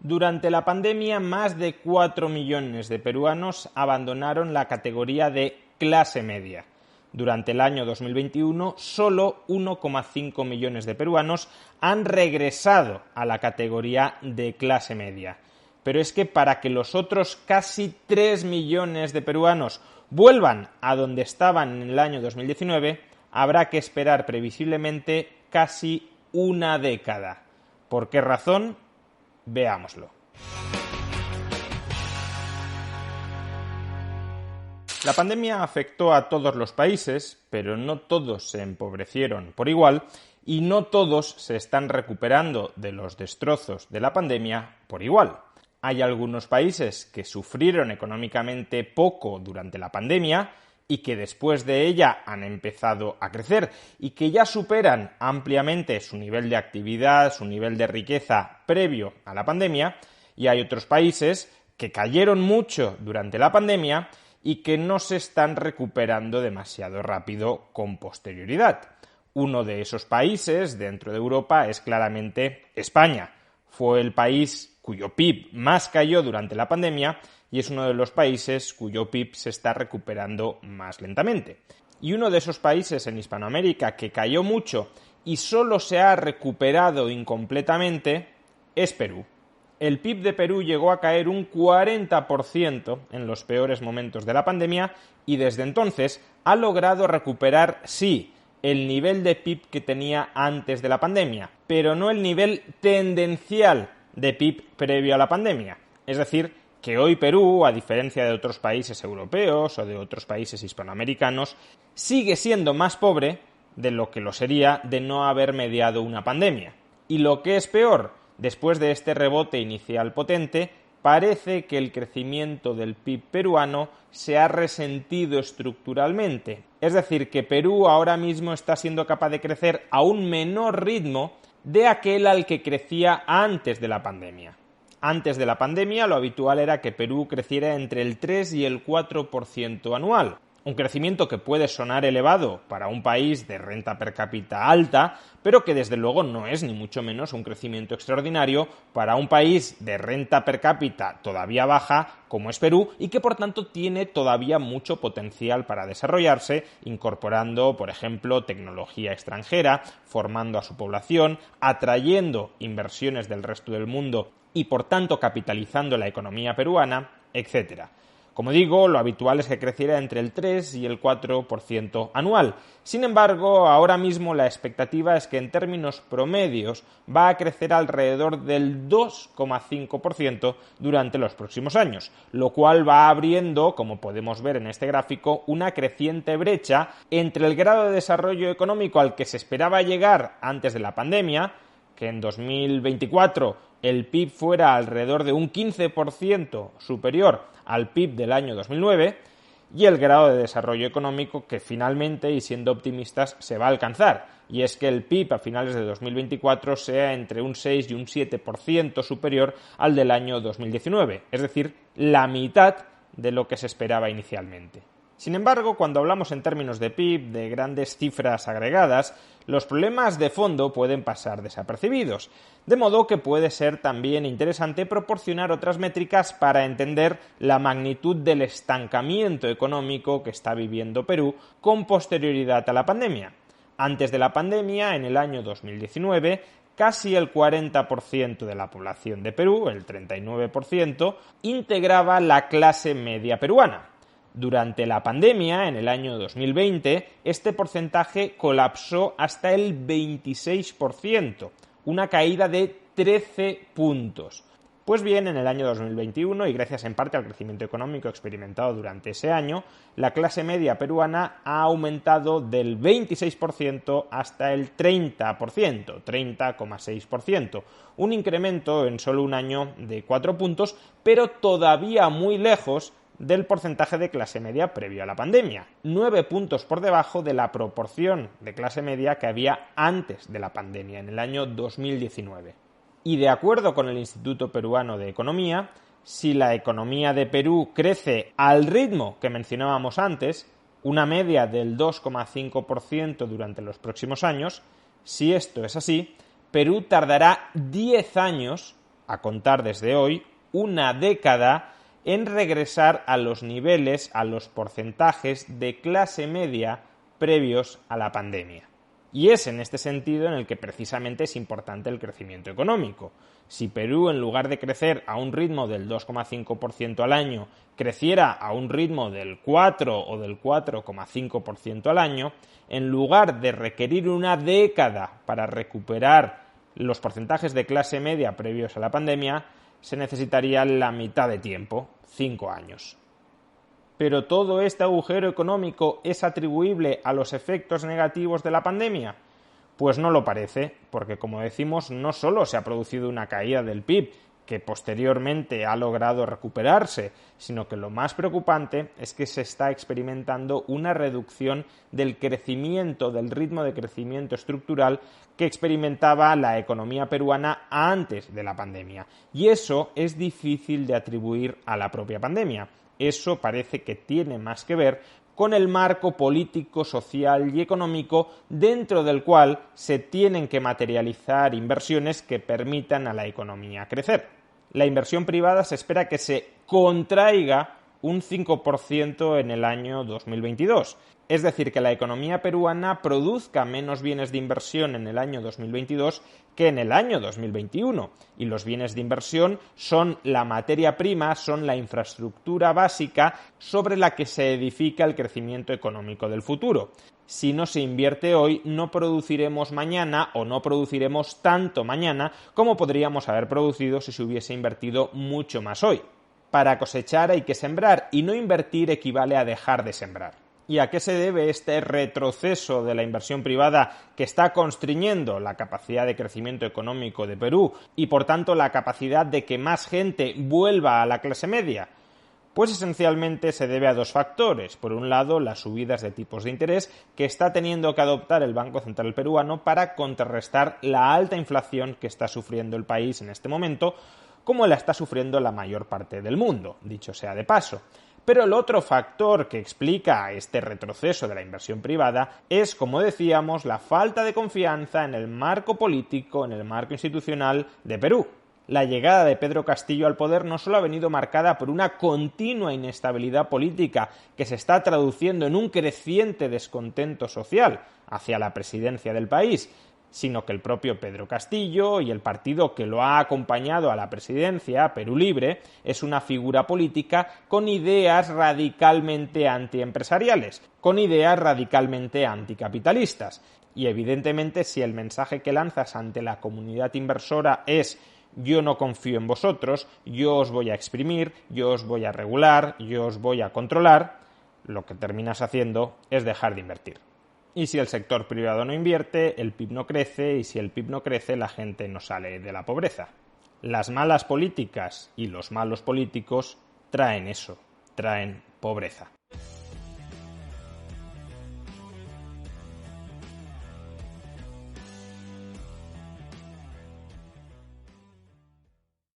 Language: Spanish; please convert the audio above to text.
Durante la pandemia, más de 4 millones de peruanos abandonaron la categoría de clase media. Durante el año 2021, solo 1,5 millones de peruanos han regresado a la categoría de clase media. Pero es que para que los otros casi 3 millones de peruanos vuelvan a donde estaban en el año 2019, habrá que esperar previsiblemente casi una década. ¿Por qué razón? Veámoslo. La pandemia afectó a todos los países, pero no todos se empobrecieron por igual y no todos se están recuperando de los destrozos de la pandemia por igual. Hay algunos países que sufrieron económicamente poco durante la pandemia y que después de ella han empezado a crecer y que ya superan ampliamente su nivel de actividad, su nivel de riqueza previo a la pandemia, y hay otros países que cayeron mucho durante la pandemia y que no se están recuperando demasiado rápido con posterioridad. Uno de esos países dentro de Europa es claramente España. Fue el país cuyo PIB más cayó durante la pandemia y es uno de los países cuyo PIB se está recuperando más lentamente. Y uno de esos países en Hispanoamérica que cayó mucho y solo se ha recuperado incompletamente es Perú. El PIB de Perú llegó a caer un 40% en los peores momentos de la pandemia y desde entonces ha logrado recuperar, sí, el nivel de PIB que tenía antes de la pandemia, pero no el nivel tendencial de PIB previo a la pandemia. Es decir, que hoy Perú, a diferencia de otros países europeos o de otros países hispanoamericanos, sigue siendo más pobre de lo que lo sería de no haber mediado una pandemia. Y lo que es peor, después de este rebote inicial potente, parece que el crecimiento del PIB peruano se ha resentido estructuralmente. Es decir, que Perú ahora mismo está siendo capaz de crecer a un menor ritmo de aquel al que crecía antes de la pandemia. Antes de la pandemia, lo habitual era que Perú creciera entre el 3 y el 4% anual. Un crecimiento que puede sonar elevado para un país de renta per cápita alta, pero que desde luego no es ni mucho menos un crecimiento extraordinario para un país de renta per cápita todavía baja como es Perú y que por tanto tiene todavía mucho potencial para desarrollarse, incorporando, por ejemplo, tecnología extranjera, formando a su población, atrayendo inversiones del resto del mundo y por tanto capitalizando la economía peruana, etc. Como digo, lo habitual es que creciera entre el 3 y el 4% anual. Sin embargo, ahora mismo la expectativa es que en términos promedios va a crecer alrededor del 2,5% durante los próximos años, lo cual va abriendo, como podemos ver en este gráfico, una creciente brecha entre el grado de desarrollo económico al que se esperaba llegar antes de la pandemia, que en 2024 el PIB fuera alrededor de un 15% superior al PIB del año 2009, y el grado de desarrollo económico que finalmente, y siendo optimistas, se va a alcanzar, y es que el PIB a finales de 2024 sea entre un 6 y un 7% superior al del año 2019, es decir, la mitad de lo que se esperaba inicialmente. Sin embargo, cuando hablamos en términos de PIB, de grandes cifras agregadas, los problemas de fondo pueden pasar desapercibidos, de modo que puede ser también interesante proporcionar otras métricas para entender la magnitud del estancamiento económico que está viviendo Perú con posterioridad a la pandemia. Antes de la pandemia, en el año 2019, casi el 40% de la población de Perú, el 39%, integraba la clase media peruana. Durante la pandemia, en el año 2020, este porcentaje colapsó hasta el 26%, una caída de 13 puntos. Pues bien, en el año 2021, y gracias en parte al crecimiento económico experimentado durante ese año, la clase media peruana ha aumentado del 26% hasta el 30%, 30,6%, un incremento en solo un año de 4 puntos, pero todavía muy lejos del porcentaje de clase media previo a la pandemia, 9 puntos por debajo de la proporción de clase media que había antes de la pandemia, en el año 2019. Y de acuerdo con el Instituto Peruano de Economía, si la economía de Perú crece al ritmo que mencionábamos antes, una media del 2,5% durante los próximos años, si esto es así, Perú tardará 10 años a contar desde hoy, una década en regresar a los niveles, a los porcentajes de clase media previos a la pandemia. Y es en este sentido en el que precisamente es importante el crecimiento económico. Si Perú, en lugar de crecer a un ritmo del 2,5% al año, creciera a un ritmo del 4 o del 4,5% al año, en lugar de requerir una década para recuperar los porcentajes de clase media previos a la pandemia, se necesitaría la mitad de tiempo, 5 años. ¿Pero todo este agujero económico es atribuible a los efectos negativos de la pandemia? Pues no lo parece, porque como decimos, no solo se ha producido una caída del PIB, que posteriormente ha logrado recuperarse, sino que lo más preocupante es que se está experimentando una reducción del crecimiento, del ritmo de crecimiento estructural que experimentaba la economía peruana antes de la pandemia. Y eso es difícil de atribuir a la propia pandemia. Eso parece que tiene más que ver con el marco político, social y económico dentro del cual se tienen que materializar inversiones que permitan a la economía crecer. La inversión privada se espera que se contraiga un 5% en el año 2022. Es decir, que la economía peruana produzca menos bienes de inversión en el año 2022 que en el año 2021. Y los bienes de inversión son la materia prima, son la infraestructura básica sobre la que se edifica el crecimiento económico del futuro. Si no se invierte hoy, no produciremos mañana o no produciremos tanto mañana como podríamos haber producido si se hubiese invertido mucho más hoy. Para cosechar hay que sembrar y no invertir equivale a dejar de sembrar. ¿Y a qué se debe este retroceso de la inversión privada que está constriñendo la capacidad de crecimiento económico de Perú y por tanto la capacidad de que más gente vuelva a la clase media? Pues esencialmente se debe a dos factores. Por un lado, las subidas de tipos de interés que está teniendo que adoptar el Banco Central peruano para contrarrestar la alta inflación que está sufriendo el país en este momento, como la está sufriendo la mayor parte del mundo, dicho sea de paso. Pero el otro factor que explica este retroceso de la inversión privada es, como decíamos, la falta de confianza en el marco político, en el marco institucional de Perú. La llegada de Pedro Castillo al poder no solo ha venido marcada por una continua inestabilidad política que se está traduciendo en un creciente descontento social hacia la presidencia del país, sino que el propio Pedro Castillo y el partido que lo ha acompañado a la presidencia, Perú Libre, es una figura política con ideas radicalmente antiempresariales, con ideas radicalmente anticapitalistas. Y evidentemente, si el mensaje que lanzas ante la comunidad inversora es yo no confío en vosotros, yo os voy a exprimir, yo os voy a regular, yo os voy a controlar, lo que terminas haciendo es dejar de invertir. Y si el sector privado no invierte, el PIB no crece, y si el PIB no crece, la gente no sale de la pobreza. Las malas políticas y los malos políticos traen eso, traen pobreza.